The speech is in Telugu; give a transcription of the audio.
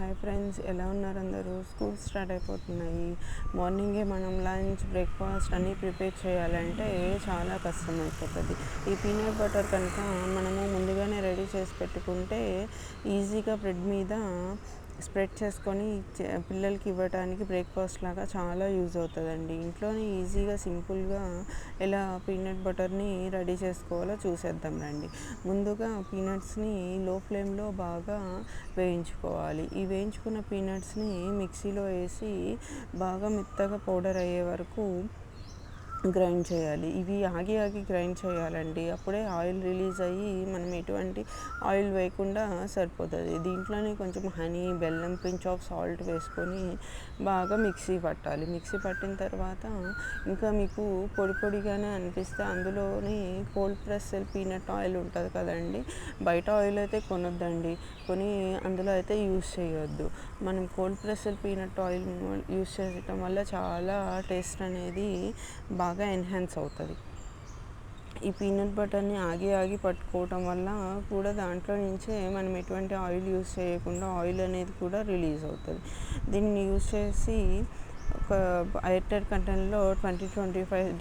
హాయ్ ఫ్రెండ్స్, ఎలా ఉన్నారు అందరూ? స్కూల్ స్టార్ట్ అయిపోతున్నాయి. మార్నింగే మనం లంచ్, బ్రేక్ఫాస్ట్ అన్నీ ప్రిపేర్ చేయాలంటే చాలా కష్టం అయిపోతుంది. ఈ పీనట్ బటర్ కనుక మనము ముందుగానే రెడీ చేసి పెట్టుకుంటే ఈజీగా బ్రెడ్ మీద స్ప్రెడ్ చేసుకొని పిల్లలకి ఇవ్వడానికి బ్రేక్ఫాస్ట్ లాగా చాలా యూజ్ అవుతుందండి. ఇంట్లోనే ఈజీగా సింపుల్గా ఎలా పీనట్ బటర్ని రెడీ చేసుకోవాలో చూసేద్దాం రండి. ముందుగా పీనట్స్ని లో ఫ్లేమ్లో బాగా వేయించుకోవాలి. ఈ వేయించుకున్న పీనట్స్ని మిక్సీలో వేసి బాగా మెత్తగా పౌడర్ అయ్యే వరకు గ్రైండ్ చేయాలి. ఇవి ఆగి గ్రైండ్ చేయాలండి. అప్పుడే ఆయిల్ రిలీజ్ అయ్యి మనం ఎటువంటి ఆయిల్ వేయకుండా సరిపోతుంది. దీంట్లోనే కొంచెం హనీ, బెల్లం, పించ్ ఆఫ్ సాల్ట్ వేసుకొని బాగా మిక్సీ పట్టాలి. మిక్సీ పట్టిన తర్వాత ఇంకా మీకు పొడిగానే అనిపిస్తే అందులోని కోల్డ్ ప్రెస్ పీనట్ ఆయిల్ ఉంటుంది కదండి, బయట ఆయిల్ అయితే కొనొద్దండి, అందులో అయితే యూస్ చేయొద్దు. మనం cold press peanut oil use చేయటం వల్ల చాలా టేస్ట్ అనేది బాగా ఎన్హాన్స్ అవుతుంది. ఈ పీనట్ బటర్ని ఆగి పట్టుకోవటం వల్ల కూడా దాంట్లో నుంచే మనం ఎటువంటి ఆయిల్ యూస్ చేయకుండా ఆయిల్ అనేది కూడా రిలీజ్ అవుతుంది. దీన్ని యూస్ చేసి ఒక ఎయిర్ టైట్ కంటైనర్లో 20-25